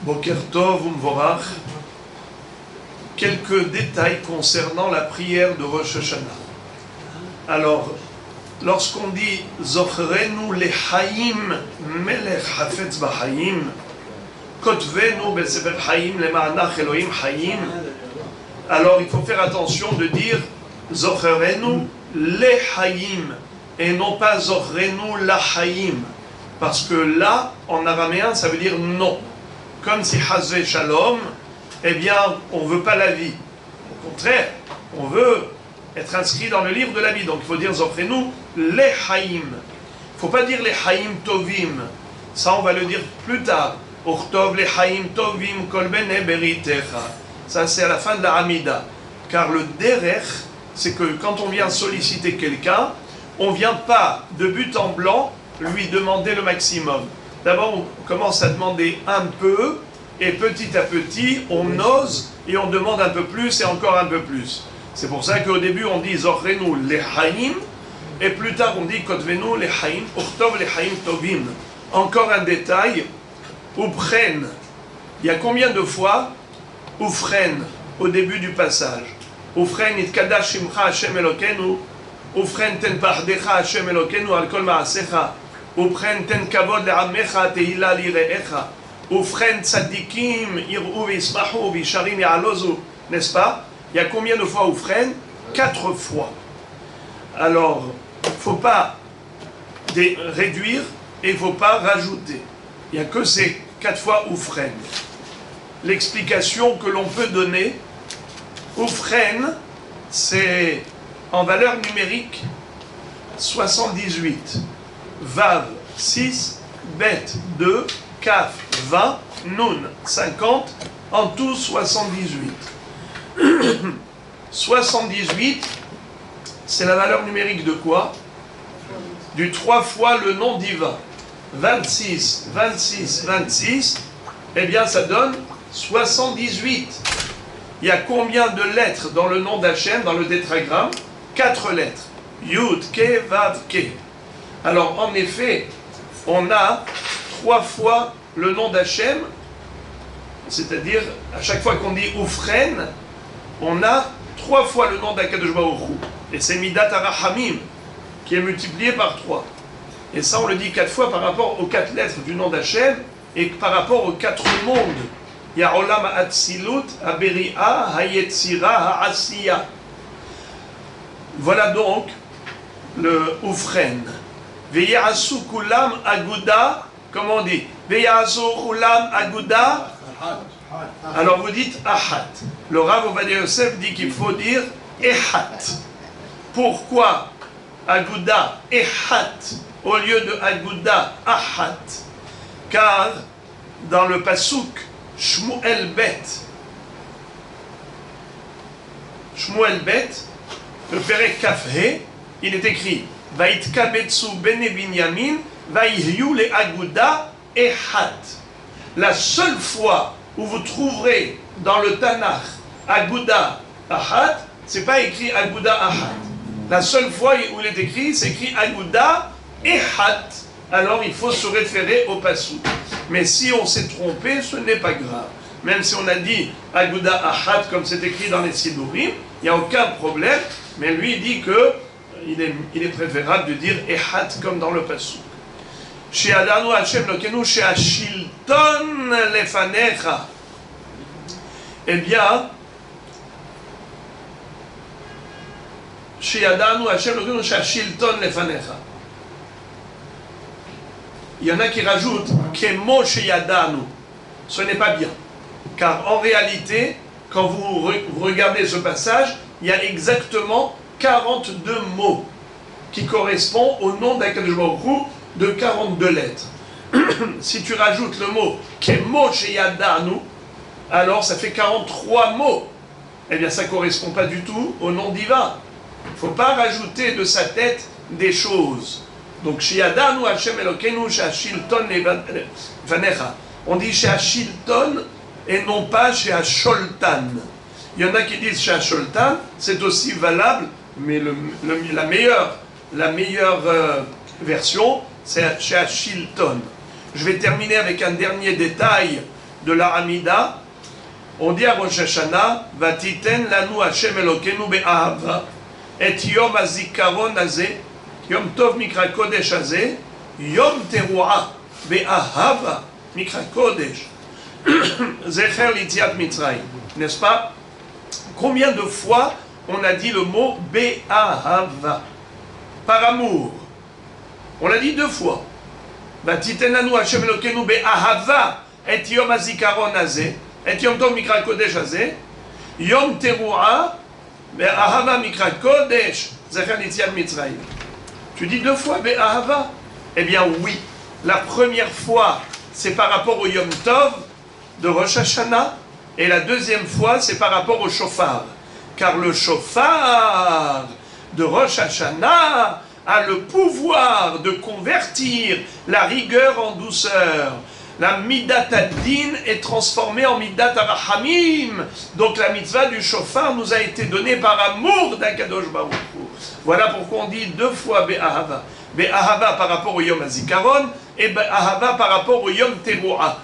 Boker Tov Umvorach. Quelques détails concernant la prière de Rosh Hashanah. Alors, lorsqu'on dit Zochrenu lechaim melech hafetz b'chaim, kotvenu besefer chaim lema'anach Elohim chaim, alors il faut faire attention de dire Zochrenu lechaim et non pas Zochrenu lachaim, parce que là, en araméen, ça veut dire non. Comme si Hazve Shalom, eh bien, on ne veut pas la vie. Au contraire, on veut être inscrit dans le livre de la vie. Donc il faut dire Zochrenu les Haïm. Il ne faut pas dire les Haïm Tovim. Ça, on va le dire plus tard. Uchtov les Haïm Tovim kol bene beritecha. Ça, c'est à la fin de la Hamida. Car le derech, c'est que quand on vient solliciter quelqu'un, on ne vient pas de but en blanc lui demander le maximum. D'abord, on commence à demander un peu. Et petit à petit, on ose et on demande un peu plus et encore un peu plus. C'est pour ça qu'au début, on dit Zochrenu lechaim, et plus tard, on dit Kotvenu lechaim, Uchtov lechaim tovim. Encore un détail, Upren. Il y a combien de fois Ufren au début du passage? Ufren itkadash shimcha Hashem Elokenu, Ufren ten pachdecha Hashem Elokenu al kol ma'asecha, Ufren ten kavod le'amecha tehila lire'echa. Ufren tzadikim ir'u v'ismahu v'isharim ya'alozu, n'est-ce pas? Il y a combien de fois Ufren? 4 fois. Alors, il ne faut pas réduire et il ne faut pas rajouter. Il n'y a que ces 4 fois Ufren. L'explication que l'on peut donner, Ufren, c'est en valeur numérique 78, Vav 6, Bet 2, Kaf 20, Nun 50, en tout 78. 78, c'est la valeur numérique de quoi? Du 3 fois le nom divin. 26, 26, 26, eh bien ça donne 78. Il y a combien de lettres dans le nom d'Hachem, dans le tétragramme? 4 lettres. Yud, Ke, Vav, Ke. Alors en effet, on a 3 fois le nom d'Hachem, c'est-à-dire à chaque fois qu'on dit Ufren, on a 3 fois le nom d'Akadosh Baruch Hu. Et c'est Midat Arahamim qui est multiplié par 3. Et ça on le dit 4 fois par rapport aux 4 lettres du nom d'Hachem et par rapport aux 4 mondes. Il y a Olam Ha'atzilut, Ha'Beri'a, Ha'Yetzira, Ha'Asiya. Voilà donc le Ufren. Ve'yasu kulam aguda, comment on dit? Ve'yasu kulam aguda. Alors vous dites Ahat. Le Rav Ovadia Yosef dit qu'il faut dire Ehat. Pourquoi Aguda, Ehat, au lieu de Aguda, Ahat? Car dans le Pasuk Shmuel Bet, le Perek Kafhe, il est écrit Vaitkabetsu bene Binyamin, Vaihyu le Aguda Ehat. La seule fois où vous trouverez dans le Tanakh Aguda Ahat, c'est pas écrit Aguda Ahat. La seule fois où il est écrit, c'est écrit Aguda Ehat. Alors il faut se référer au pasuk. Mais si on s'est trompé, ce n'est pas grave. Même si on a dit Aguda Ahat comme c'est écrit dans les Sidurim, il n'y a aucun problème. Mais lui il dit que il est préférable de dire Ehat comme dans le pasuk. She'adanu Hashem Lokenu she'ashilton lefanecha. Eh bien, She'adanu Hashem Lokenu she'ashilton lefanecha. Il y en a qui rajoutent Kemo she'yadanu. Ce n'est pas bien. Car en réalité, quand vous regardez ce passage, il y a exactement 42 mots qui correspondent au nom d'Akadosh Baruch Hu de 42 lettres. Si tu rajoutes le mot Kemo sheyadanu, alors ça fait 43 mots. Eh bien, ça ne correspond pas du tout au nom divin. Il ne faut pas rajouter de sa tête des choses. Donc, sheyadanu Hashem Elokenu she'ashilton lefanecha. On dit she'ashilton et non pas she'asholtan. Il y en a qui disent she'asholtan, c'est aussi valable, mais la meilleure version, c'est she'ashilton. Je vais terminer avec un dernier détail de la Hamida, on dit à Rosh Hashanah, Vatiten lanu Hashem Elokenu be'ahava, et yom hazikaron hazeh, yom tov mikra kodesh hazeh, yom teruah be'ahava mikra kodesh, zecher l'Yetziat Mitzrayim. N'est-ce pas? Combien de fois on a dit le mot be'ahava, par amour? On l'a dit 2 fois. Vatiten lanu Hashem Elokenu be'ahava, et yom hazikaron hazeh, et yom tov mikra kodesh hazeh, yom teruah be'ahava mikra kodesh, zecher l'Yetziat Mitzrayim. Tu dis 2 fois be'ahava? Eh bien oui. La première fois, c'est par rapport au Yom Tov de Rosh Hashanah, et la deuxième fois, c'est par rapport au shofar. Car le shofar de Rosh Hashanah a le pouvoir de convertir la rigueur en douceur. La midat ad-din est transformée en midat ar-rahamim. Donc la mitzvah du shofar nous a été donnée par amour d'Akadosh Baruch Hu. Voilà pourquoi on dit 2 fois be'ahava. Be'ahava par rapport au Yom HaZikaron et be'ahava par rapport au Yom Teruah.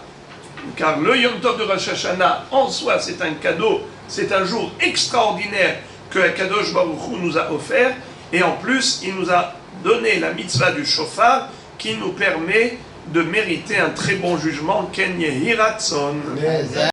Car le Yom Tov de Rosh Hashanah en soi c'est un cadeau, c'est un jour extraordinaire que Akadosh Baruch Hu nous a offert, et en plus il nous a donné la mitzvah du shofar qui nous permet de mériter un très bon jugement, Ken Yehi Ratzon.